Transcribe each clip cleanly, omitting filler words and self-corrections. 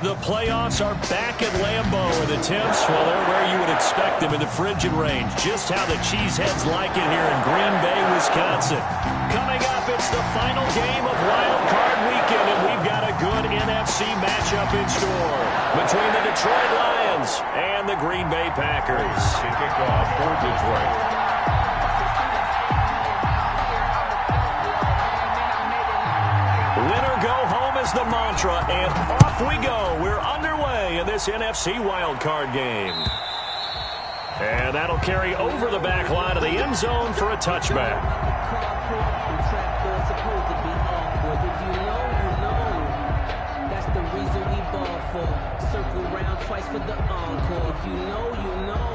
The playoffs are back at Lambeau, and the temps, well, they're where you would expect them in the frigid range. Just how the Cheeseheads like it here in Green Bay, Wisconsin. Coming up, it's the final game of Wild Card Weekend, and we've got a good NFC matchup in store between the Detroit Lions and the Green Bay Packers. Kickoff for Detroit. Winner go home is the mantra, and off we go. We're underway in this NFC wildcard game. And that'll carry over the back line of the end zone for a touchback. That's the reason we ball for. Circle round twice for the encore. If you know, you know.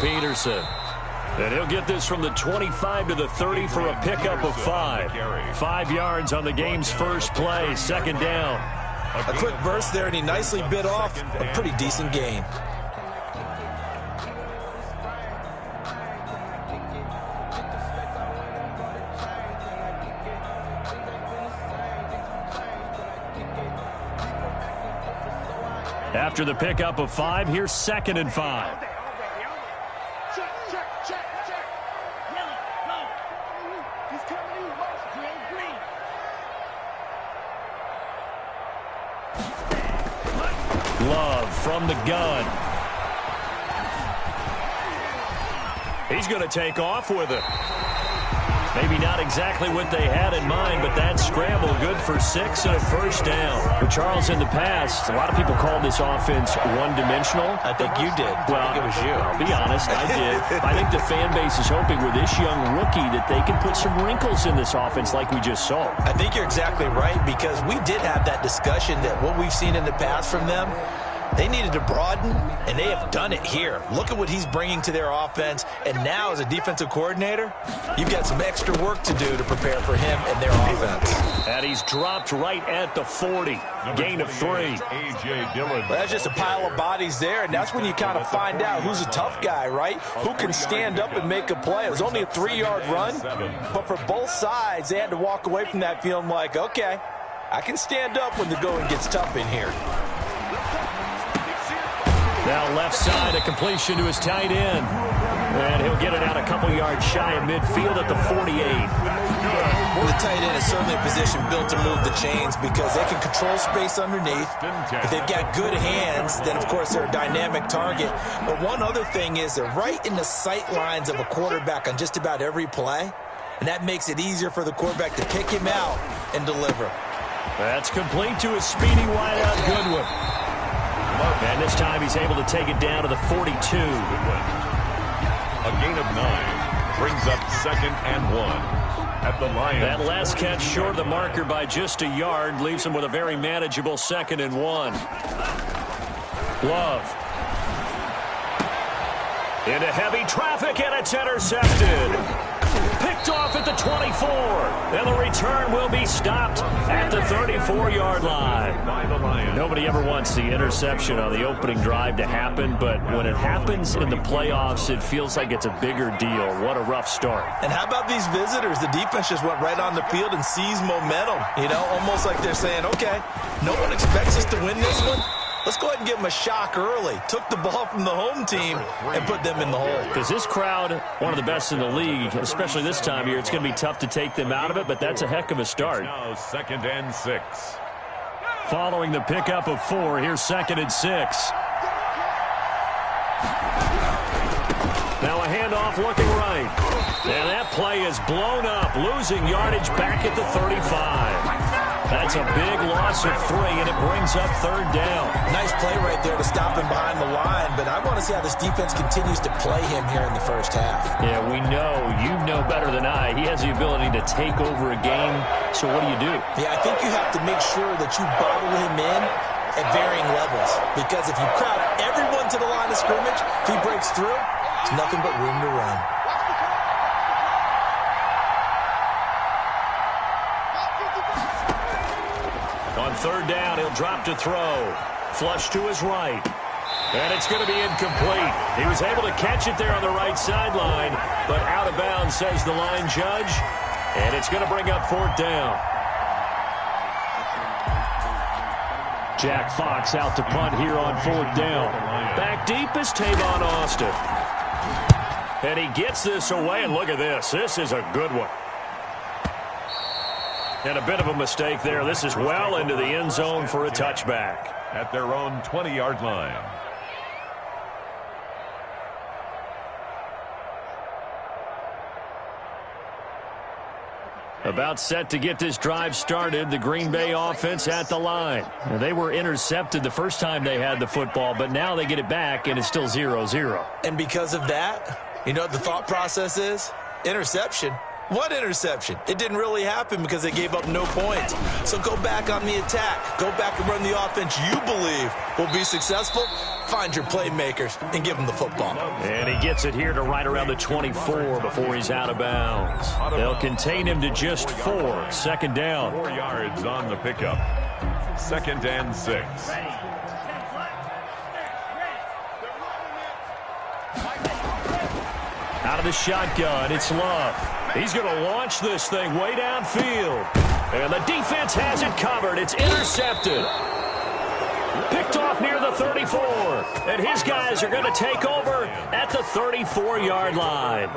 Peterson. And he'll get this from the 25 to the 30 for a pickup of 5. 5 yards on the game's first play, second down. A quick burst there, and he nicely bit off a pretty decent gain. After the pickup of 5, here's 2nd and 5. Love from the gun. He's going to take off with it. Maybe not exactly what they had in mind, but that scramble good for 6 and a first down. But Charles, in the past, a lot of people called this offense one-dimensional. I think you did. Well, I think it was you. I'll be honest, I did. I think the fan base is hoping with this young rookie that they can put some wrinkles in this offense like we just saw. I think you're exactly right, because we did have that discussion that what we've seen in the past from them, they needed to broaden, and they have done it here. Look at what he's bringing to their offense, and now as a defensive coordinator, you've got some extra work to do to prepare for him and their offense. And he's dropped right at the 40. Gain of 3. A.J. Dillon. Well, that's just a pile of bodies there, and that's when you kind of find out who's a tough guy, right? Who can stand up and make a play. It was only a 3-yard run, but for both sides, they had to walk away from that feeling like, okay, I can stand up when the going gets tough in here. Now left side, a completion to his tight end. And he'll get it out a couple yards shy of midfield at the 48. Well, the tight end is certainly a position built to move the chains because they can control space underneath. If they've got good hands, then, of course, they're a dynamic target. But one other thing is they're right in the sight lines of a quarterback on just about every play. And that makes it easier for the quarterback to pick him out and deliver. That's complete to his speedy wideout Goodwin. And this time he's able to take it down to the 42. A gain of 9 brings up 2nd and 1 at the Lions. That last catch short of the marker by just a yard leaves him with a very manageable 2nd and 1. Love. Into heavy traffic, and it's intercepted. Picked off at the 24. And the return will be stopped at the 34-yard line. Nobody ever wants the interception on the opening drive to happen, but when it happens in the playoffs, it feels like it's a bigger deal. What a rough start. And how about these visitors? The defense just went right on the field and seized momentum. You know, almost like they're saying, okay, no one expects us to win this one. Let's go ahead and give them a shock early. Took the ball from the home team and put them in the hole. Because this crowd, one of the best in the league, especially this time of year, it's going to be tough to take them out of it, but that's a heck of a start. Now 2nd and 6. Following the pickup of 4, here's 2nd and 6. Now a handoff looking right. And that play is blown up, losing yardage back at the 35. That's a big loss of 3, and it brings up 3rd down. Nice play right there to stop him behind the line, but I want to see how this defense continues to play him here in the first half. Yeah, we know. You know better than I. He has the ability to take over a game, so what do? Yeah, I think you have to make sure that you bottle him in at varying levels, because if you crowd everyone to the line of scrimmage, if he breaks through, it's nothing but room to run. third down. He'll drop to throw. Flush to his right. And it's going to be incomplete. He was able to catch it there on the right sideline, but out of bounds, says the line judge. And it's going to bring up fourth down. Jack Fox out to punt here on fourth down. Back deep is Tavon Austin. And he gets this away, and look at this. This is a good one. And a bit of a mistake there. This is well into the end zone for a touchback. At their own 20-yard line. About set to get this drive started, the Green Bay offense at the line. They were intercepted the first time they had the football, but now they get it back, and it's still 0-0. And because of that, you know what the thought process is? Interception. What interception? It didn't really happen because they gave up no points. So go back on the attack. Go back and run the offense you believe will be successful. Find your playmakers and give them the football. And he gets it here to right around the 24 before he's out of bounds. They'll contain him to just 4. Second down. 4 yards on the pickup. 2nd and 6. Out of the shotgun, it's Love. He's going to launch this thing way downfield. And the defense has it covered. It's intercepted. Picked off near the 34. And his guys are going to take over at the 34-yard line.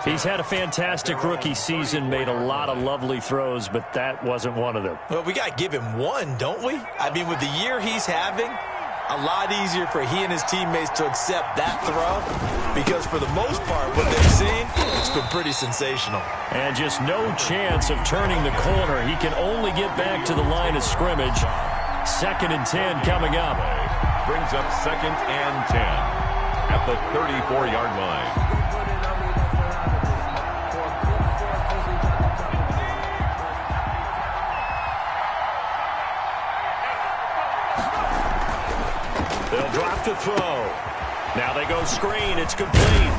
He's had a fantastic rookie season, made a lot of lovely throws, but that wasn't one of them. Well, we got to give him one, don't we? I mean, with the year he's having, a lot easier for he and his teammates to accept that throw because for the most part, what they've seen, it's been pretty sensational. And just no chance of turning the corner. He can only get back to the line of scrimmage. 2nd and 10 coming up. Brings up 2nd and 10 at the 34-yard line. They'll drop to throw. Now they go screen. It's complete.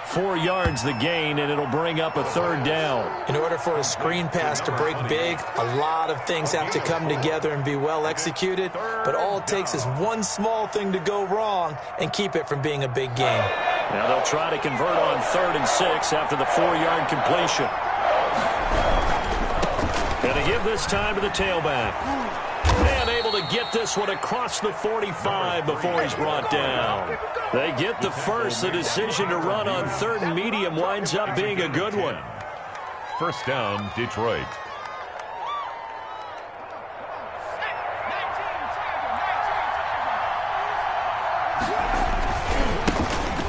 4 yards the gain, and it'll bring up a third down. In order for a screen pass to break big, a lot of things have to come together and be well executed, but all it takes is one small thing to go wrong and keep it from being a big gain. Now they'll try to convert on 3rd and 6 after the 4-yard completion. Going to give this time to the tailback. And able to get this one across the 45 before he's brought down. They get the first. The decision to run on 3rd and medium winds up being a good one. First down, Detroit.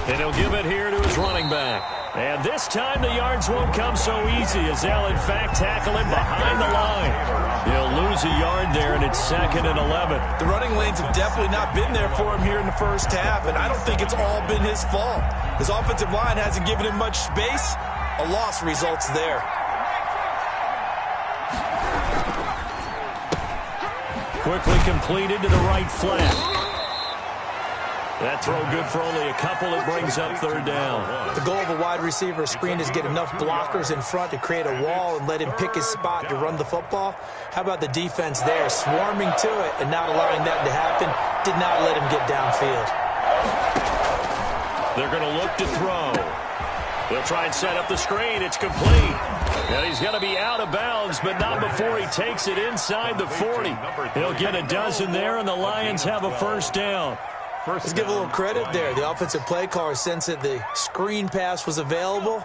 And he'll give it here to his running back. And this time the yards won't come so easy as they'll in fact tackle him behind the line. He'll lose a yard there, and it's 2nd and 11. The running lanes have definitely not been there for him here in the first half, and I don't think it's all been his fault. His offensive line hasn't given him much space. A loss results there. Quickly completed to the right flat. That throw good for only a couple. It brings up 3rd down. The goal of a wide receiver screen is get enough blockers in front to create a wall and let him pick his spot to run the football. How about the defense there, swarming to it and not allowing that to happen? Did not let him get downfield. They're going to look to throw. They'll try and set up the screen. It's complete. And he's going to be out of bounds, but not before he takes it inside the 40. He'll get a dozen there, and the Lions have a first down. Let's give a little credit there. The offensive play caller sensed that the screen pass was available.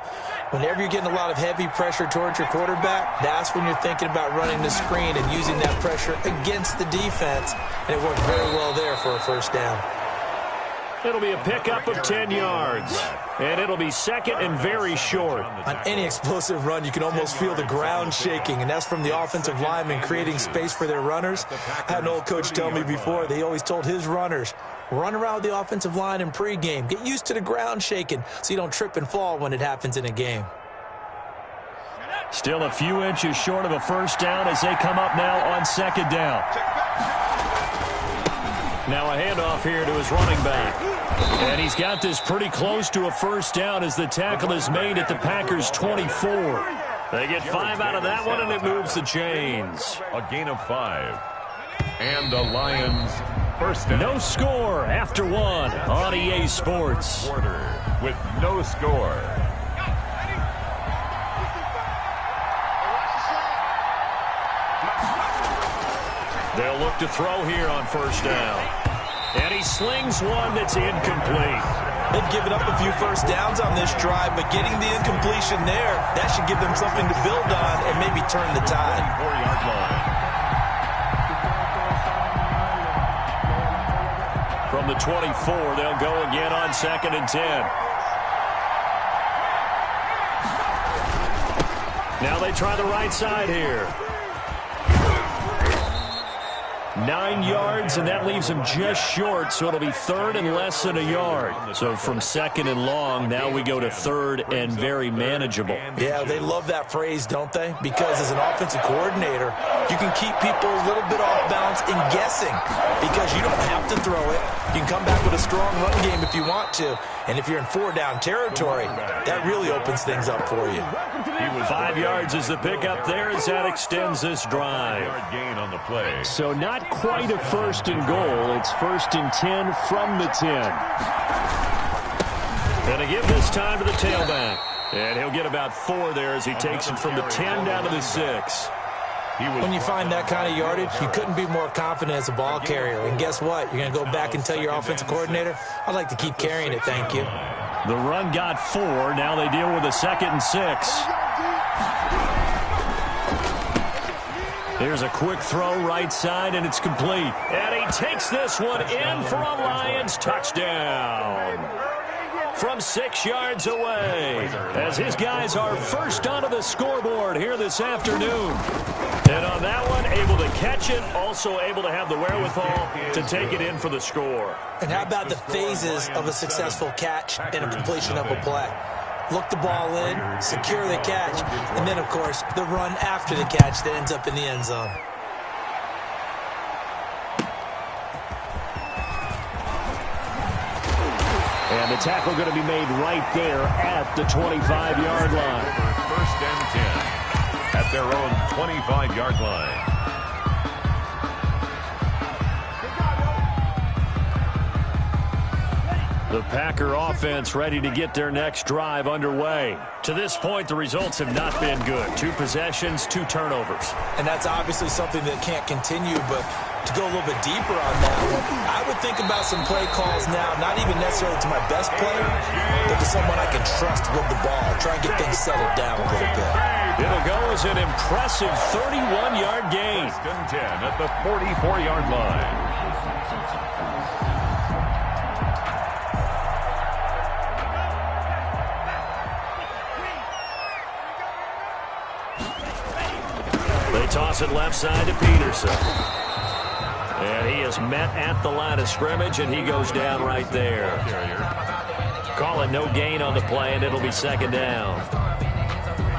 Whenever you're getting a lot of heavy pressure towards your quarterback, that's when you're thinking about running the screen and using that pressure against the defense. And it worked very well there for a first down. It'll be a pickup of 10 yards. And it'll be 2nd and very short. On any explosive run, you can almost feel the ground shaking, and that's from the offensive linemen creating space for their runners. I had an old coach tell me before, they always told his runners, run around the offensive line in pregame. Get used to the ground shaking so you don't trip and fall when it happens in a game. Still a few inches short of a first down as they come up now on 2nd down. Now a handoff here to his running back. And he's got this pretty close to a first down as the tackle is made at the Packers' 24. They get 5 out of that one, and it moves the chains. A gain of 5. And the Lions first down. No score after 1 on EA Sports. Quarter with no score. They'll look to throw here on first down. And he slings one that's incomplete. They've given up a few first downs on this drive, but getting the incompletion there, that should give them something to build on and maybe turn the tide. 4-yard line. From the 24, they'll go again on 2nd and 10. Now they try the right side here. 9 yards, and that leaves them just short, so it'll be 3rd and less than a yard. So from 2nd and long, now we go to 3rd and very manageable. Yeah, they love that phrase, don't they? Because as an offensive coordinator, you can keep people a little bit off balance and guessing because you don't have to throw it. You can come back with a strong run game if you want to. And if you're in 4-down territory, that really opens things up for you. 5 yards is the pickup there as that extends this drive. Gain on the play. So not quite a 1st and goal. It's 1st and 10 from the 10. And to give this time to the tailback. And he'll get about 4 there as he takes it from the 10 down to the 6. When you find that kind of yardage, you couldn't be more confident as a ball carrier. And guess what? You're going to go back and tell your offensive coordinator, I'd like to keep carrying it, thank you. The run got 4. Now they deal with a 2nd and 6. Here's a quick throw right side, and it's complete. And he takes this one in for a Lions touchdown. From 6 yards away, as his guys are first onto the scoreboard here this afternoon. And on that one, able to catch it, also able to have the wherewithal to take it in for the score. And how about the phases of a successful catch and a completion of a play? Look the ball in, secure the catch, and then, of course, the run after the catch that ends up in the end zone. And the tackle going to be made right there at the 25-yard line. 1st and 10 at their own 25-yard line. The Packer offense ready to get their next drive underway. To this point, the results have not been good. 2 possessions, 2 turnovers. And that's obviously something that can't continue, but to go a little bit deeper on that one, I would think about some play calls now, not even necessarily to my best player, but to someone I can trust with the ball. Try and get things settled down a little bit. It'll go as an impressive 31-yard gain. 1st and 10 at the 44-yard line. They toss it left side to Peterson. And he is met at the line of scrimmage, and he goes down right there. Call it no gain on the play, and it'll be 2nd down.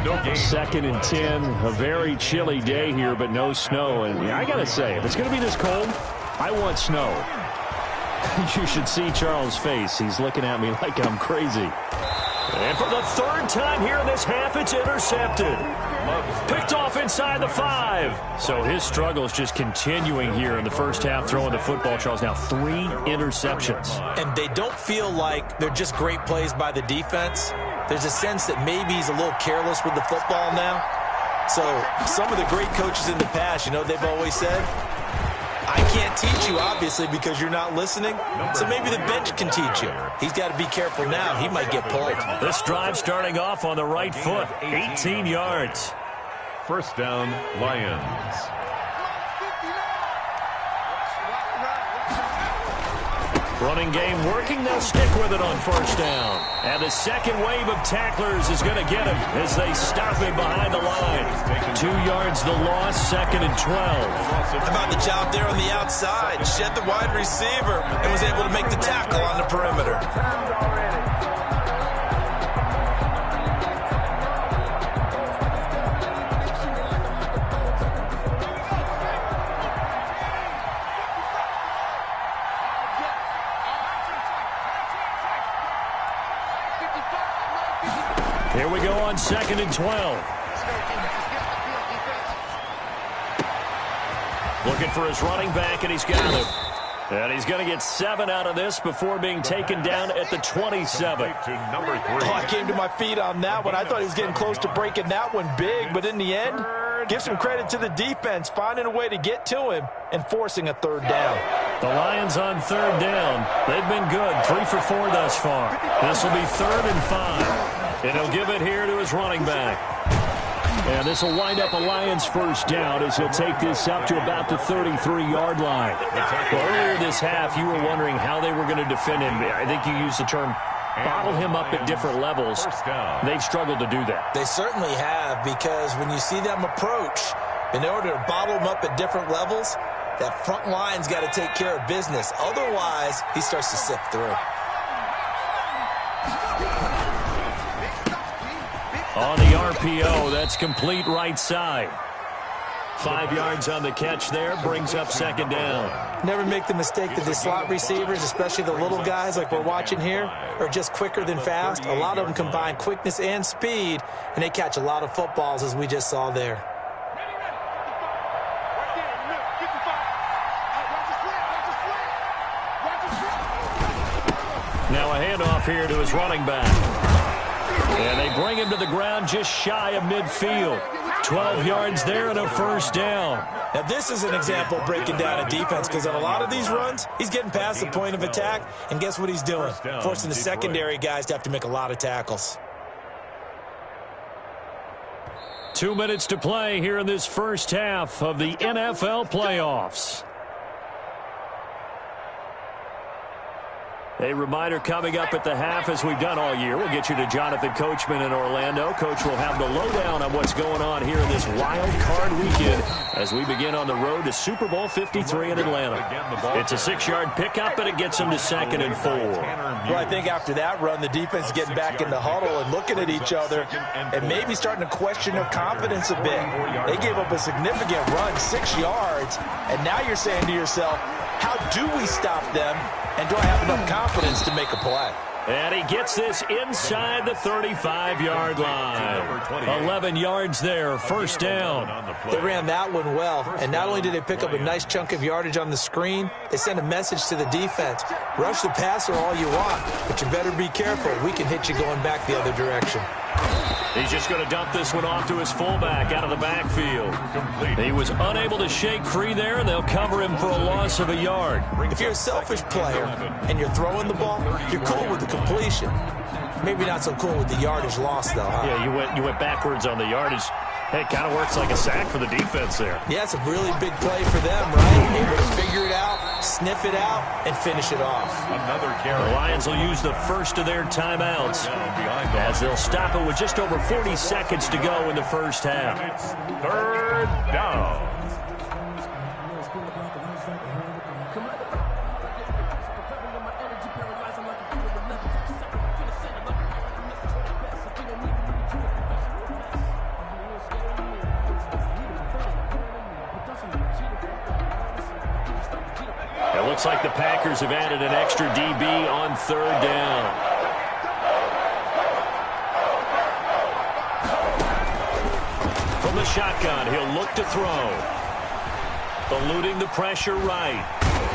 No gain. 2nd and 10, a very chilly day here, but no snow. And I got to say, if it's going to be this cold, I want snow. You should see Charles' face. He's looking at me like I'm crazy. And for the 3rd time here in this half, it's intercepted. Picked off inside the 5. So his struggle is just continuing here in the first half, throwing the football, Charles. Now 3 interceptions. And they don't feel like they're just great plays by the defense. There's a sense that maybe he's a little careless with the football now. So some of the great coaches in the past, you know, they've always said, I can't teach you, obviously, because you're not listening. So maybe the bench can teach you. He's got to be careful now. He might get pulled. This drive starting off on the right foot. 18 yards. 1st down, Lions. Running game working. They'll stick with it on 1st down. And the second wave of tacklers is going to get him as they stop him behind the line. 2 yards the loss, 2nd and 12. How about the job there on the outside? Shed the wide receiver and was able to make the tackle on the perimeter. Here we go on 2nd and 12. Looking for his running back, and he's got him. And he's going to get 7 out of this before being taken down at the 27. Oh, I came to my feet on that one. I thought he was getting close to breaking that one big, but in the end, give some credit to the defense, finding a way to get to him and forcing a third down. The Lions on third down. They've been good, 3 for 4 thus far. This will be 3rd and 5. And he'll give it here to his running back. And this will wind up a Lions first down as he'll take this up to about the 33-yard line. Well, earlier this half, you were wondering how they were going to defend him. I think you used the term bottle him up at different levels. They've struggled to do that. They certainly have, because when you see them approach, in order to bottle him up at different levels, that front line's got to take care of business. Otherwise, he starts to sift through. On the RPO, that's complete right side. 5 yards on the catch there, brings up 2nd down. Never make the mistake that the slot receivers, especially the little guys like we're watching here, are just quicker than fast. A lot of them combine quickness and speed, and they catch a lot of footballs, as we just saw there. Now a handoff here to his running back. And they bring him to the ground just shy of midfield. 12 yards there and a first down. Now this is an example of breaking down a defense, because on a lot of these runs, he's getting past the point of attack, and guess what he's doing? Forcing the secondary guys to have to make a lot of tackles. 2 minutes to play here in this first half of the NFL playoffs. A reminder coming up at the half, as we've done all year. We'll get you to Jonathan Coachman in Orlando. Coach will have the lowdown on what's going on here in this wild card weekend as we begin on the road to Super Bowl 53 in Atlanta. It's a 6-yard pickup, and it gets them to 2nd and 4. Well, I think after that run, the defense is getting back in the huddle and looking at each other and maybe starting to question their confidence a bit. They gave up a significant run, 6 yards, and now you're saying to yourself, how do we stop them, and do I have enough confidence to make a play? And he gets this inside the 35-yard line. 11 yards there, first down. They ran that one well, and not only did they pick up a nice chunk of yardage on the screen, they sent a message to the defense. Rush the passer all you want, but you better be careful. We can hit you going back the other direction. He's just going to dump this one off to his fullback out of the backfield. He was unable to shake free there, and they'll cover him for a loss of a yard. If you're a selfish player and you're throwing the ball, you're cool with the completion. Maybe not so cool with the yardage loss, though, huh? Yeah, you went backwards on the yardage. Hey, it kind of works like a sack for the defense there. Yeah, it's a really big play for them, right? Able to figure it out, sniff it out, and finish it off. Another carry. The Lions will use the first of their timeouts as they'll stop it with just over 40 seconds to go in the first half. It's 3rd down. It looks like the Packers have added an extra DB on 3rd down. From the shotgun, he'll look to throw. Eluding the pressure right.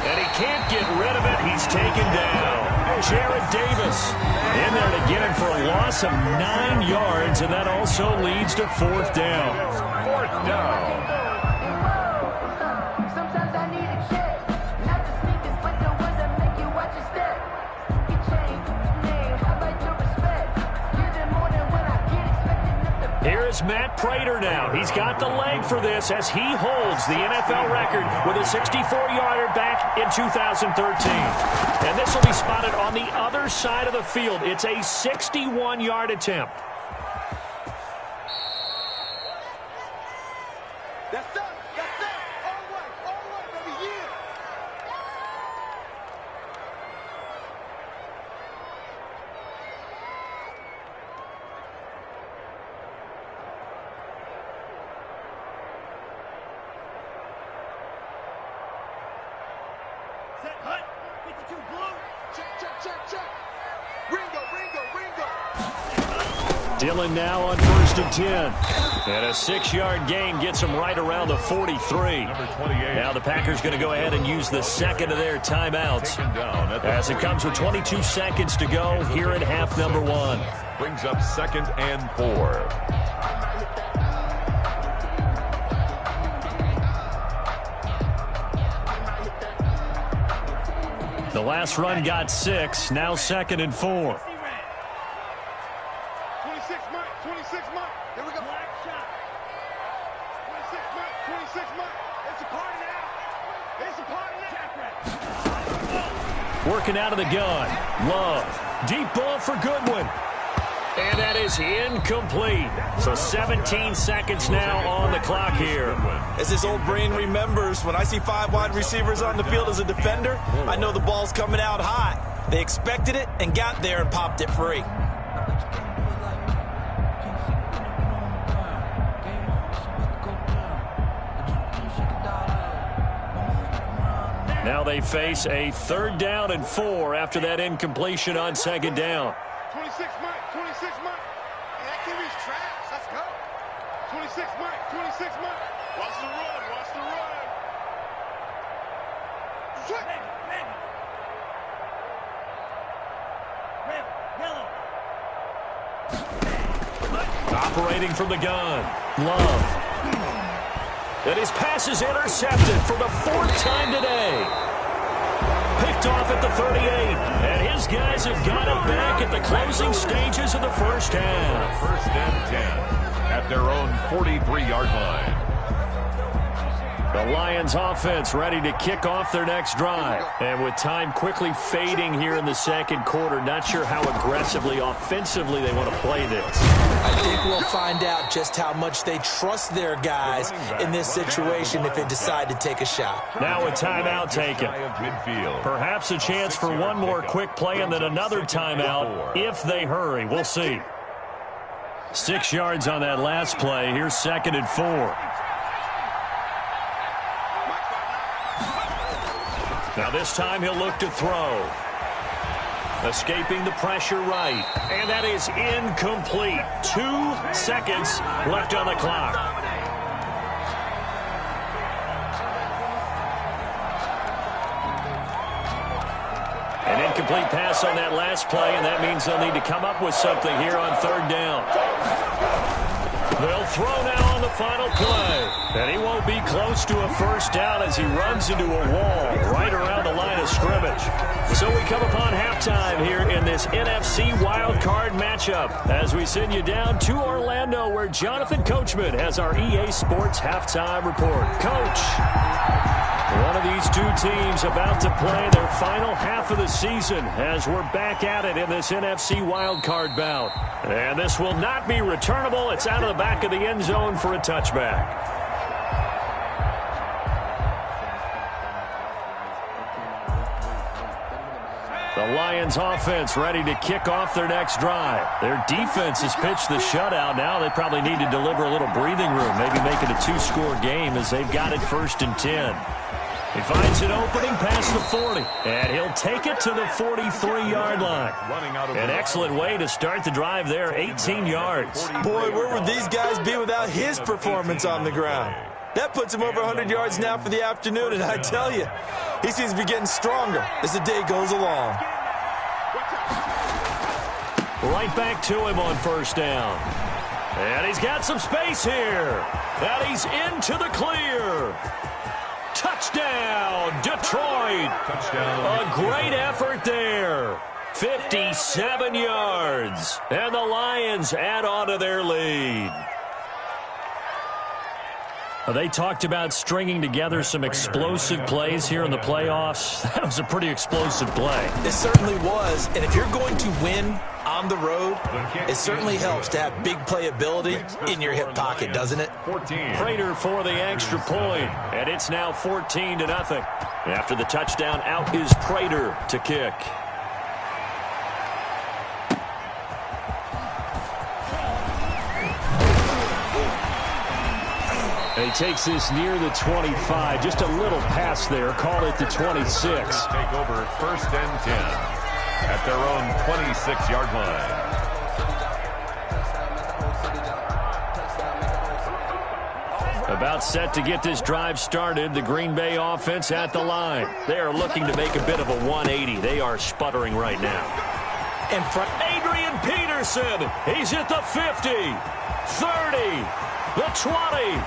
And he can't get rid of it. He's taken down. Jared Davis in there to get him for a loss of 9 yards, and that also leads to 4th down. 4th down. Here is Matt Prater now. He's got the leg for this as he holds the NFL record with a 64-yarder back in 2013. And this will be spotted on the other side of the field. It's a 61-yard attempt. That's it. That's it. All right, baby, yeah. Set, hut, 52 blue. Check. Ringo. Dillon now on 1st and 10. And a 6-yard gain gets them right around the 43. Number 28. Now the Packers going to go ahead and use the second of their timeouts as it comes with 22 seconds to go here in half number 1. Brings up 2nd and 4. The last run got 6. Now 2nd and 4. 26 Mike, 26 Mike. Here we go. 26 Mike, 26 Mike. It's a party now. It's a party now. Working out of the gun. Love. Deep ball for Goodwin. And that is incomplete. So 17 seconds now on the clock here. As his old brain remembers, when I see 5 wide receivers on the field as a defender, I know the ball's coming out hot. They expected it and got there and popped it free. Now they face a 3rd down and 4 after that incompletion on 2nd down. 26 Mike, 26 Mike. Hey, that QB's trash. Let's go. 26 Mike, 26 Mike. Watch the run, watch the run. Swing. Operating from the gun. Love. And his pass is intercepted for the 4th time today. Picked off at the 38. And his guys have got it back at the closing stages of the first half. 1st and 10 at their own 43-yard line. The Lions offense ready to kick off their next drive. And with time quickly fading here in the 2nd quarter, not sure how aggressively, offensively they want to play this. I think we'll find out just how much they trust their guys in this situation if they decide to take a shot. Now a timeout taken. Perhaps a chance for one more quick play and then another timeout if they hurry. We'll see. 6 yards on that last play. Here's 2nd and 4. Now this time he'll look to throw. Escaping the pressure right. And that is incomplete. 2 seconds left on the clock. An incomplete pass on that last play, and that means they'll need to come up with something here on 3rd down. They'll throw now on the final play. And he won't be close to a 1st down as he runs into a wall right around the line of scrimmage. So we come upon halftime here in this NFC wildcard matchup as we send you down to Orlando where Jonathan Coachman has our EA Sports halftime report. Coach, one of these two teams about to play their final half of the season as we're back at it in this NFC wildcard bout. And this will not be returnable. It's out of the back of the end zone for a touchback. The Lions offense ready to kick off their next drive. Their defense has pitched the shutout. Now they probably need to deliver a little breathing room, maybe make it a 2-score game as they've got it 1st and 10. He finds an opening past the 40, and he'll take it to the 43-yard line. An excellent way to start the drive there, 18 yards. Boy, where would these guys be without his performance on the ground? That puts him over 100 yards now for the afternoon, and I tell you, he seems to be getting stronger as the day goes along. Right back to him on 1st down. And he's got some space here. And he's into the clear. Touchdown, Detroit. Touchdown. A great effort there. 57 yards. And the Lions add on to their lead. They talked about stringing together some explosive plays here in the playoffs. That was a pretty explosive play. It certainly was. And if you're going to win on the road, it certainly helps to have big playability in your hip pocket, doesn't it? 14. Prater for the extra point, and it's now 14-0. After the touchdown, out is Prater to kick. And he takes this near the 25. Just a little pass there. Call it the 26. Take over 1st and 10 at their own 26-yard line. About set to get this drive started. The Green Bay offense at the line. They are looking to make a bit of a 180. They are sputtering right now. In front, Adrian Peterson. He's at the 50, 30, the 20.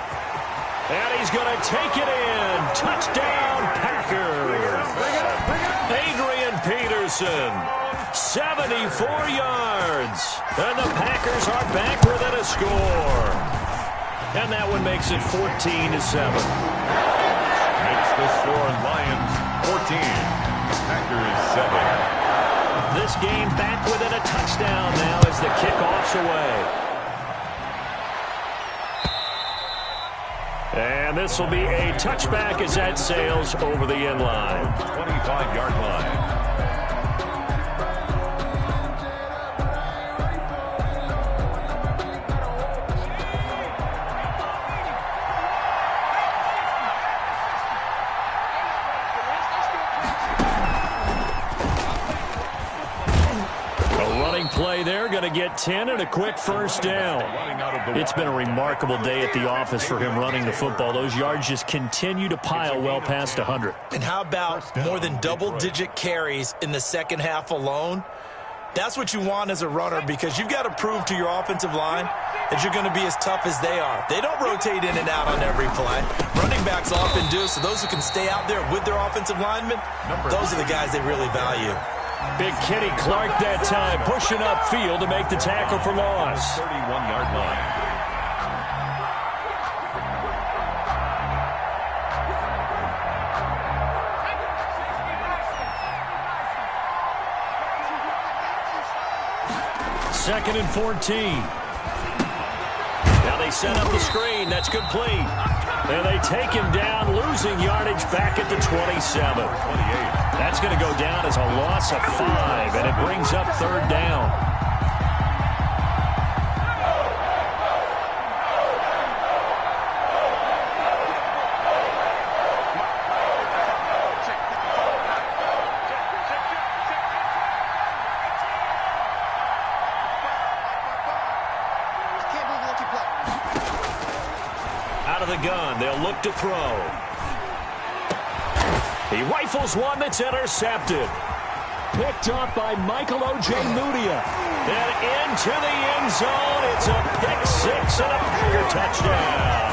And he's going to take it in. Touchdown, Packers. Adrian Peterson, 74 yards. And the Packers are back within a score. And that one makes it 14-7. Makes the score Lions 14, Packers 7. This game back within a touchdown now as the kickoff's away. And this will be a touchback as that sails over the end line. 25-yard line. Play there, going to get 10 and a quick first down. It's been a remarkable day at the office for him running the football. Those yards just continue to pile well past 100. And how about more than double-digit carries in the second half alone? That's what you want as a runner, because you've got to prove to your offensive line that you're going to be as tough as they are. They don't rotate in and out on every play. Running backs often do, so those who can stay out there with their offensive linemen, those are the guys they really value. Big Kenny Clark that time, pushing upfield to make the tackle for loss. 31-yard line. Second and 14. Now they set up the screen. That's complete. And they take him down, losing yardage back at the 27. 28. That's going to go down as a loss of 5, and it brings up third down. Out of the gun, they'll look to throw. He rifles one that's intercepted. Picked up by Michael O.J. Mudia. And into the end zone. It's a pick six and a Packer touchdown.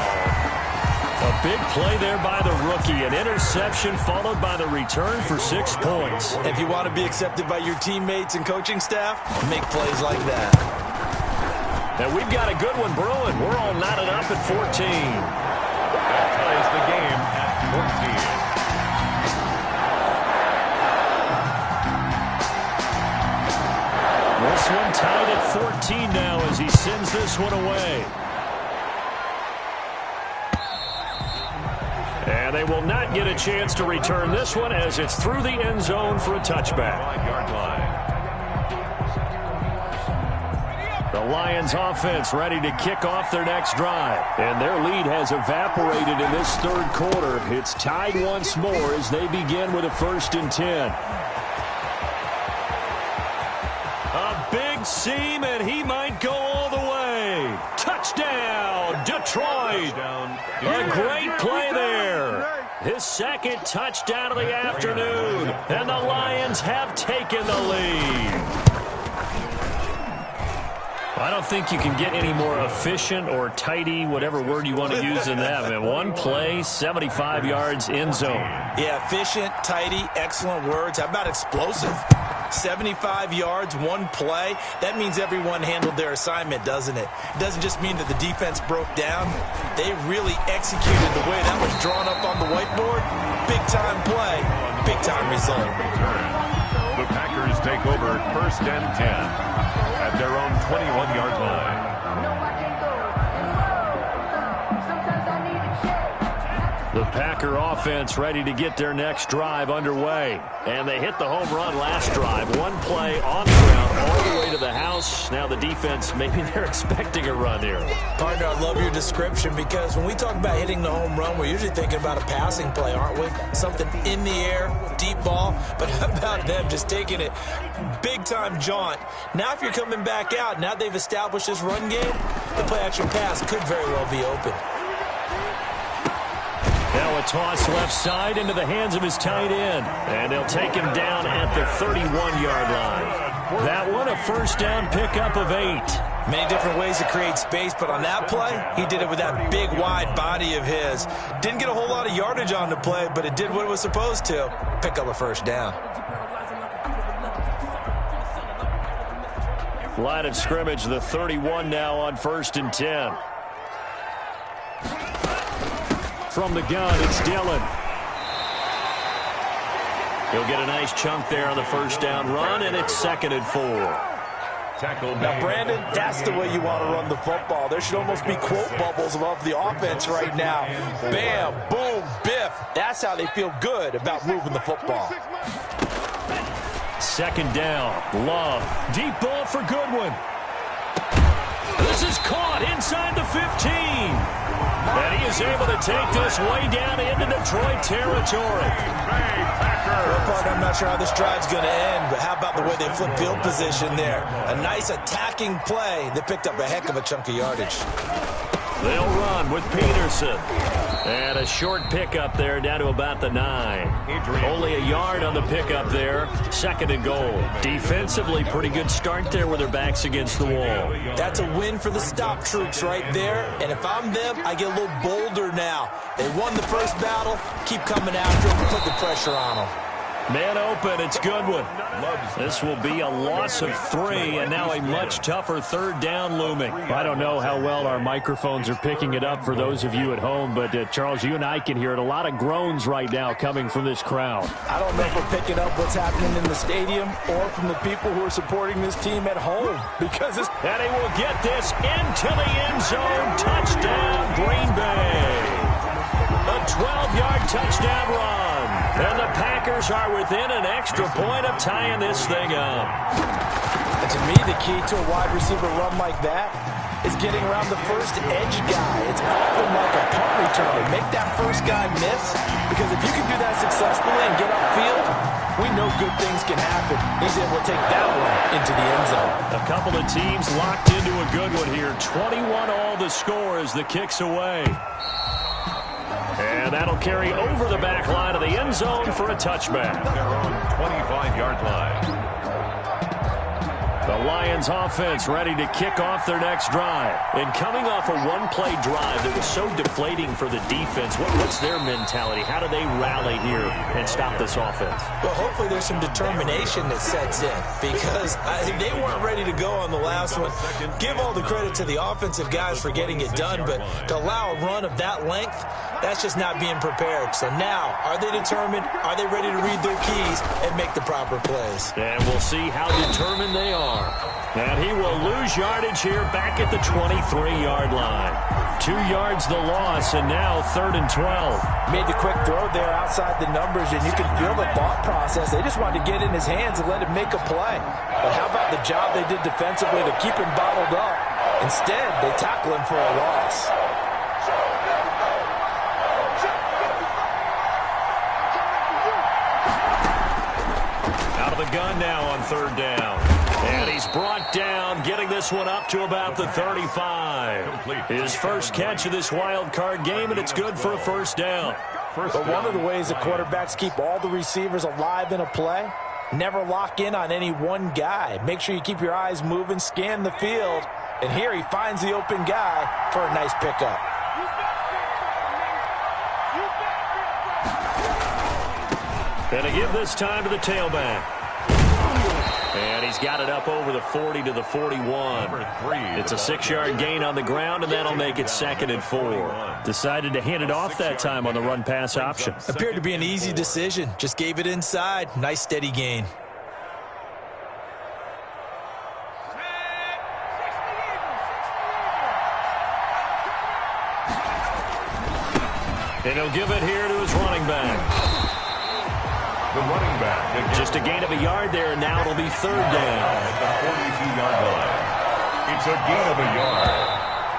A big play there by the rookie. An interception followed by the return for 6 points. If you want to be accepted by your teammates and coaching staff, make plays like that. And we've got a good one brewing. We're all knotted up at 14. That ties the game at 14. This one tied at 14 now as he sends this one away. And they will not get a chance to return this one as it's through the end zone for a touchback. 5-yard line. The Lions offense ready to kick off their next drive. And their lead has evaporated in this third quarter. It's tied once more as they begin with a 1st and 10. Big seam, and he might go all the way. Touchdown, Detroit. A great play there. His second touchdown of the afternoon, and the Lions have taken the lead. I don't think you can get any more efficient or tidy, whatever word you want to use in that. Man, one play, 75 yards, end zone. Yeah, efficient, tidy, excellent words. How about explosive? 75 yards, one play. That means everyone handled their assignment, doesn't it? It doesn't just mean that the defense broke down. They really executed the way that was drawn up on the whiteboard. Big-time play, big-time result. The Packers take over 1st and 10 at their own 21-yard line. The Packer offense ready to get their next drive underway. And they hit the home run last drive. One play on the ground all the way to the house. Now the defense, maybe they're expecting a run here. Partner, I love your description, because when we talk about hitting the home run, we're usually thinking about a passing play, aren't we? Something in the air, deep ball. But how about them just taking it big-time jaunt? Now if you're coming back out, now they've established this run game, the play-action pass could very well be open. a toss left side into the hands of his tight end. And they'll take him down at the 31-yard line. That one, a first down pickup of 8. Many different ways to create space, but on that play, he did it with that big, wide body of his. Didn't get a whole lot of yardage on the play, but it did what it was supposed to. Pick up a first down. Line of scrimmage, the 31 now on 1st and 10. From the gun, it's Dillon. He'll get a nice chunk there on the first down run, and it's 2nd and 4. Now, Brandon, that's the way you want to run the football. There should almost be quote bubbles above the offense right now. Bam, boom, biff. That's how they feel good about moving the football. 2nd down, Love. Deep ball for Goodwin. This is caught inside the 15. And he is able to take this way down into Detroit territory. I'm not sure how this drive's going to end, but how about the way they flip field position there? A nice attacking play that picked up a heck of a chunk of yardage. They'll run with Peterson. And a short pickup there down to about the 9. Only a yard on the pickup there. 2nd and goal. Defensively, pretty good start there with their backs against the wall. That's a win for the stop troops right there. And if I'm them, I get a little bolder now. They won the first battle. Keep coming after them. Put the pressure on them. Man open, it's Goodwin. This will be a loss of 3, and now a much tougher 3rd down looming. I don't know how well our microphones are picking it up for those of you at home, but Charles, you and I can hear it. A lot of groans right now coming from this crowd. I don't know if we're picking up what's happening in the stadium or from the people who are supporting this team at home, because it's... And he will get this into the end zone. Touchdown, Green Bay. A 12-yard touchdown run. And the Packers are within an extra point of tying this thing up. And to me, the key to a wide receiver run like that is getting around the first edge guy. It's often like a punt returner. Make that first guy miss, because if you can do that successfully and get upfield, we know good things can happen. He's able to take that one into the end zone. A couple of teams locked into a good one here. 21 all the score as the kick's away. And that'll carry over the back line of the end zone for a touchback. Their own 25-yard line. The Lions offense ready to kick off their next drive. And coming off a one-play drive that was so deflating for the defense, what's their mentality? How do they rally here and stop this offense? Well, hopefully there's some determination that sets in, because they weren't ready to go on the last one. Give all the credit to the offensive guys for getting it done, but to allow a run of that length, that's just not being prepared. So now, are they determined? Are they ready to read their keys and make the proper plays? And we'll see how determined they are. And he will lose yardage here back at the 23-yard line. 2 yards the loss, and now 3rd and 12. Made the quick throw there outside the numbers, and you can feel the thought process. They just wanted to get in his hands and let him make a play. But how about the job they did defensively to keep him bottled up? Instead, they tackle him for a loss. Out of the gun now on 3rd down. And he's brought down, getting this one up to about the 35. His first catch of this wild card game, and it's good for a first down. But one of the ways that quarterbacks keep all the receivers alive in a play, never lock in on any one guy. Make sure you keep your eyes moving, scan the field. And here he finds the open guy for a nice pickup. And to give this time to the tailback. And he's got it up over the 40 to the 41. It's a 6-yard gain on the ground, and that'll make it 2nd and 4. Decided to hand it off that time on the run-pass option. Appeared to be an easy decision. Just gave it inside. Nice steady gain. And he'll give it here to his running back. The running back. Just a gain of a yard there, and now it'll be 3rd down. At the 42-yard line. It's a gain of a yard.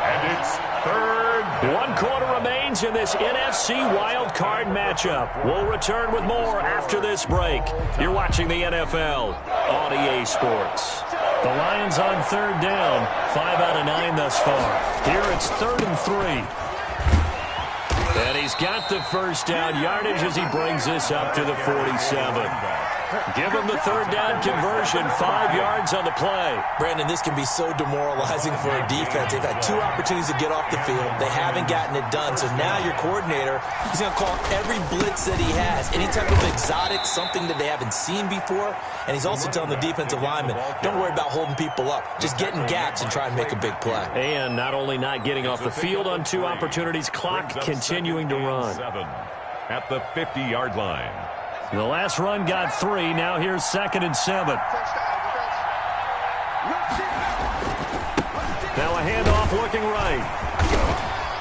And it's 3rd. 1 quarter remains in this NFC wild card matchup. We'll return with more after this break. You're watching the NFL on EA Sports. The Lions on 3rd down. 5 out of 9 thus far. Here it's 3rd and 3. And he's got the first down yardage as he brings this up to the 47. Give him the third down conversion, 5 yards on the play. Brandon, this can be so demoralizing for a defense. They've had 2 opportunities to get off the field. They haven't gotten it done. So now your coordinator, he's going to call every blitz that he has, any type of exotic, something that they haven't seen before. And he's also telling the defensive lineman, don't worry about holding people up. Just get in gaps and try and make a big play. And not only not getting off the field on 2 opportunities, clock continuing to run. At the 50-yard line. The last run got 3. Now here's 2nd and 7. Now a handoff looking right.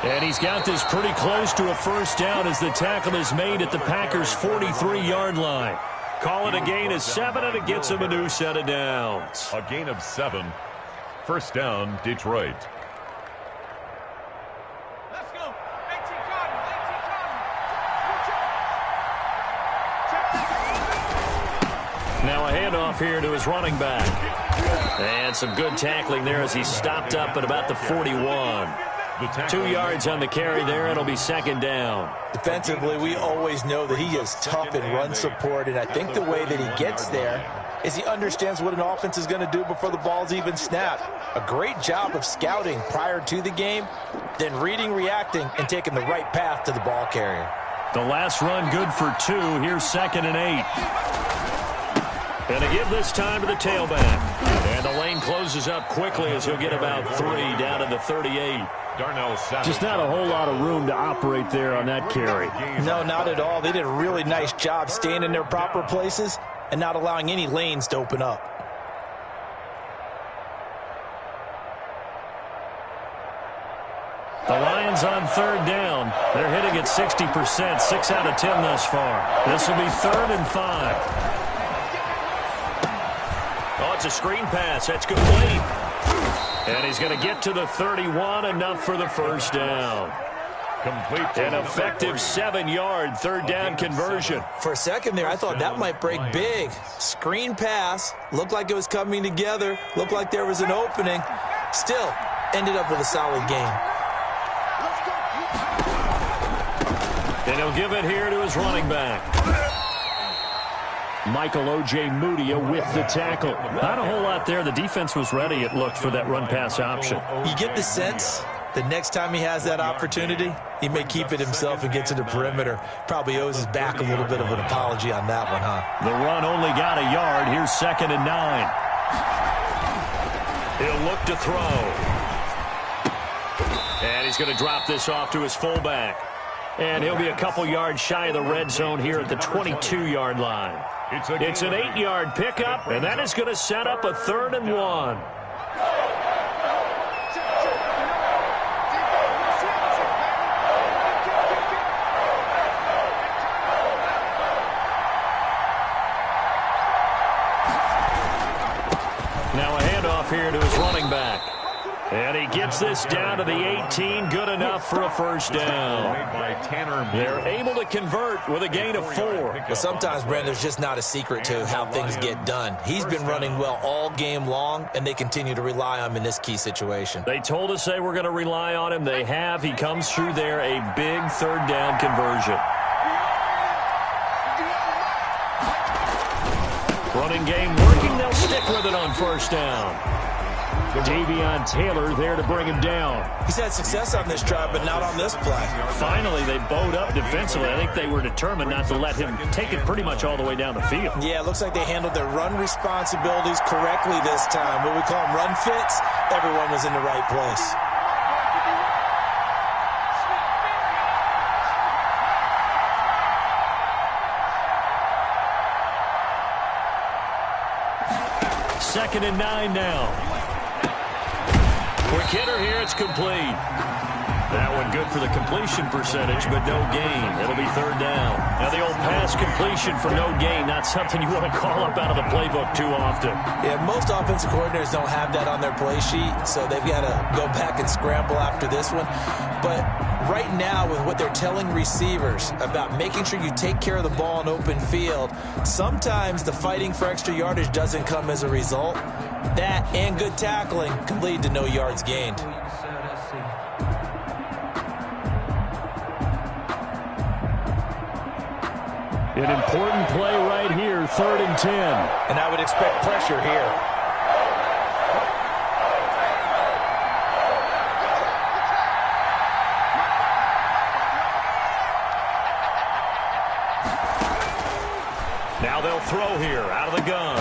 And he's got this pretty close to a first down as the tackle is made at the Packers' 43-yard line. Call it a gain of 7, and it gets him a new set of downs. A gain of 7. First down, Detroit. Now a handoff here to his running back. And some good tackling there as he stopped up at about the 41. 2 yards on the carry there, and it'll be 2nd down. Defensively, we always know that he is tough in run support, and I think the way that he gets there is he understands what an offense is going to do before the ball's even snapped. A great job of scouting prior to the game, then reading, reacting, and taking the right path to the ball carrier. The last run good for 2. Here's 2nd and 8. And to give this time to the tailback. And the lane closes up quickly as he'll get about 3 down to the 38. Just not a whole lot of room to operate there on that carry. No, not at all. They did a really nice job staying in their proper places and not allowing any lanes to open up. The Lions on 3rd down. They're hitting at 60%, 6 out of 10 thus far. This will be 3rd and 5. Oh, it's a screen pass. That's complete. And he's going to get to the 31, enough for the first down. Complete. An effective 7-yard 3rd down conversion. For a second there, I thought that might break big. Screen pass. Looked like it was coming together. Looked like there was an opening. Still, ended up with a solid game. And he'll give it here to his running back. Michael O.J. Mudia with the tackle. Not a whole lot there. The defense was ready, it looked, for that run-pass option. You get the sense the next time he has that opportunity, he may keep it himself and get to the perimeter. Probably owes his back a little bit of an apology on that one, huh? The run only got a yard. Here's 2nd and 9. He'll look to throw. And he's going to drop this off to his fullback. And he'll be a couple yards shy of the red zone here at the 22-yard line. It's an 8-yard pickup, and that is going to set up a 3rd and 1. Now a handoff here to his running back. And he gets this down to the 18, good enough for a first down. They're able to convert with a gain of 4. But sometimes, Brandon, there's just not a secret to how things get done. He's been running well all game long, and they continue to rely on him in this key situation. They told us they were going to rely on him. They have. He comes through there, a big 3rd down conversion. Running game working. They'll stick with it on first down. Davion Taylor there to bring him down. He's had success on this drive, but not on this play. Finally, they bowed up defensively. I think they were determined not to let him take it pretty much all the way down the field. Yeah, it looks like they handled their run responsibilities correctly this time. What we call them run fits, everyone was in the right place. Second and 9 now. Quick hitter here, it's complete. That one good for the completion percentage, but no gain. It'll be 3rd down. Now the old pass completion for no gain, not something you want to call up out of the playbook too often. Yeah, most offensive coordinators don't have that on their play sheet, so they've got to go back and scramble after this one. But right now, with what they're telling receivers about making sure you take care of the ball in open field, sometimes the fighting for extra yardage doesn't come as a result. That and good tackling can lead to no yards gained. An important play right here, 3rd and 10. And I would expect pressure here. Now they'll throw here out of the gun.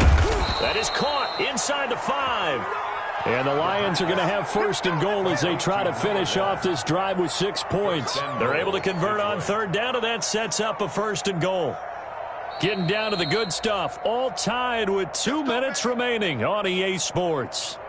That is caught inside the 5. And the Lions are going to have 1st and goal as they try to finish off this drive with 6 points. They're able to convert on 3rd down, and that sets up a 1st and goal. Getting down to the good stuff. All tied with 2 minutes remaining on EA Sports.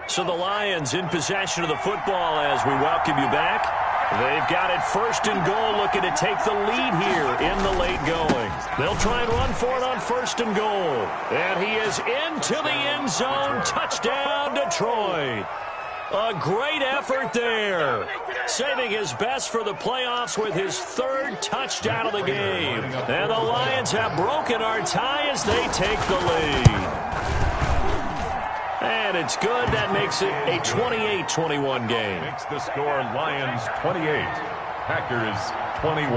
So the Lions in possession of the football as we welcome you back. They've got it 1st and goal, looking to take the lead here in the late going. They'll try and run for it on 1st and goal. And he is into the end zone. Touchdown, Detroit. A great effort there. Saving his best for the playoffs with his 3rd touchdown of the game. And the Lions have broken our tie as they take the lead. And it's good. That makes it a 28-21 game. Makes the score Lions 28, Packers 21.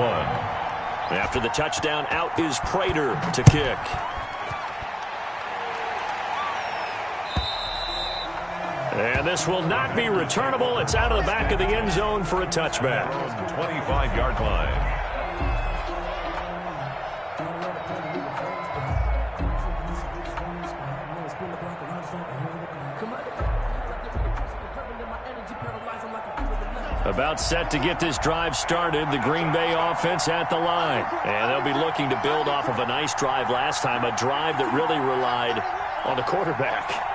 After the touchdown, out is Prater to kick. And this will not be returnable. It's out of the back of the end zone for a touchback. 25-yard line. About set to get this drive started, the Green Bay offense at the line. And they'll be looking to build off of a nice drive last time, a drive that really relied on the quarterback.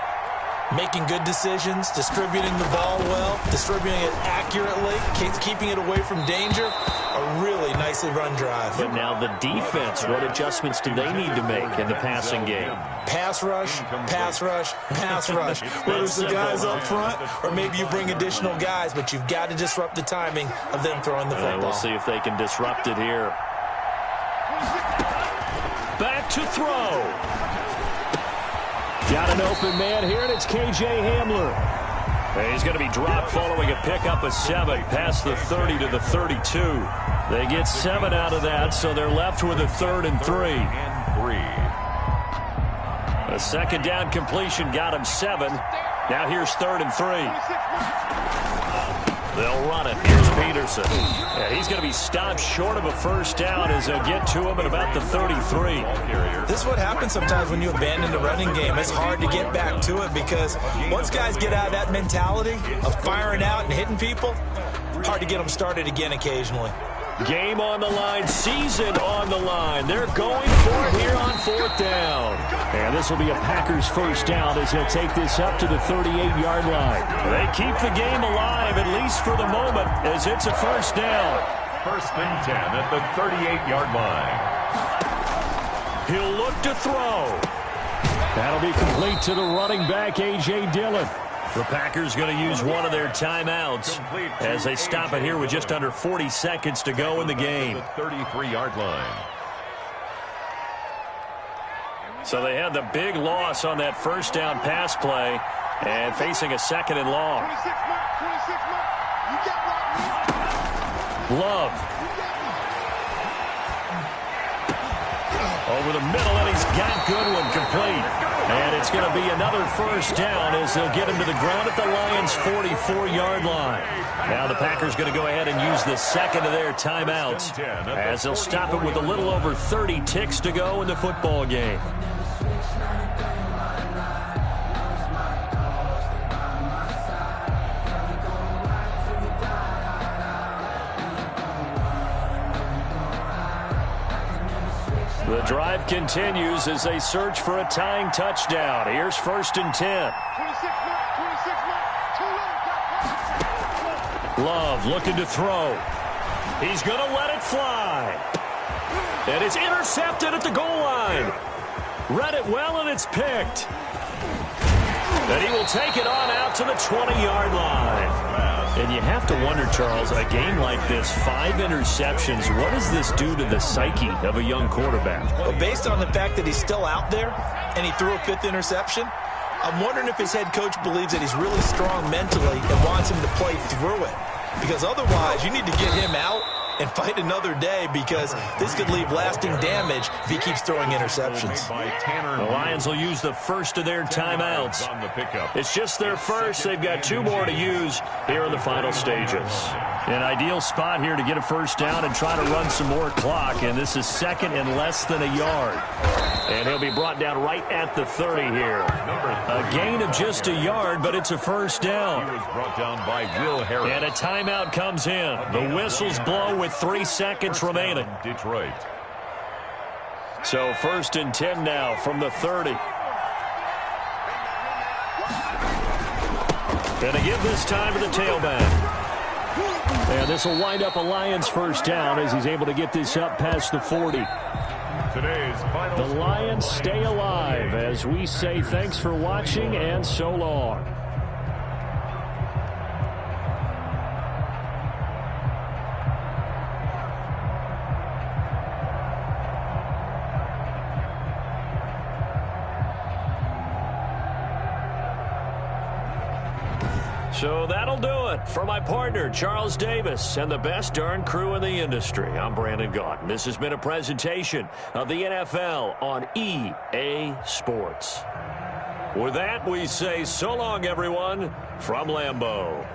Making good decisions, distributing the ball well, distributing it accurately, keeping it away from danger. A really nicely run drive. But now the defense, what adjustments do they need to make in the passing game? Pass rush, pass rush, pass rush. Whether it's the guys up front or maybe you bring additional guys, but you've got to disrupt the timing of them throwing the football. We'll see if they can disrupt it here. Back to throw. Got an open man here, and it's K.J. Hamler. And he's going to be dropped following a pickup of 7 past the 30 to the 32. They get 7 out of that, so they're left with a 3rd and 3. A 2nd down completion got him 7. Now here's 3rd and 3. They'll run it. Here's Peterson. Yeah, he's going to be stopped short of a 1st down as they'll get to him at about the 33. This is what happens sometimes when you abandon the running game. It's hard to get back to it because once guys get out of that mentality of firing out and hitting people, hard to get them started again occasionally. Game on the line, season on the line. They're going for it here on 4th down. And this will be a Packers 1st down as he'll take this up to the 38-yard line. They keep the game alive, at least for the moment, as it's a 1st down. 1st and 10 at the 38-yard line. He'll look to throw. That'll be complete to the running back, A.J. Dillon. The Packers going to use one of their timeouts as they stop it here with just under 40 seconds to go in the game. 33-yard line. So they had the big loss on that 1st down pass play and facing a 2nd and long. Love. Over the middle, and he's got Goodwin complete. And it's going to be another 1st down as they'll get him to the ground at the Lions' 44-yard line. Now the Packers going to go ahead and use the 2nd of their timeouts as they'll stop it with a little over 30 ticks to go in the football game. The drive continues as they search for a tying touchdown. Here's 1st and 10. Love looking to throw. He's going to let it fly. And it's intercepted at the goal line. Read it well, and it's picked. And he will take it on out to the 20-yard line. And you have to wonder, Charles, a game like this, 5 interceptions, what does this do to the psyche of a young quarterback? Well, based on the fact that he's still out there and he threw a 5th interception, I'm wondering if his head coach believes that he's really strong mentally and wants him to play through it. Because otherwise, you need to get him out and fight another day, because this could leave lasting damage if he keeps throwing interceptions. The Lions will use the first of their timeouts. It's just their first. They've got 2 more to use here in the final stages. An ideal spot here to get a first down and try to run some more clock, and this is second and less than a yard. And he'll be brought down right at the 30 here. A gain of just a yard, but it's a first down. He was brought down by Will Harris. And a timeout comes in. The whistles blow with 3 seconds remaining. Detroit. So 1st and 10 now from the 30. And a give this time to the tailback. And this will wind up a Lions first down as he's able to get this up past the 40. Today's final The Lions stay alive as we say thanks for watching and so long. So that'll do it for my partner, Charles Davis, and the best darn crew in the industry. I'm Brandon Gaudin. This has been a presentation of the NFL on EA Sports. With that, we say so long, everyone, from Lambeau.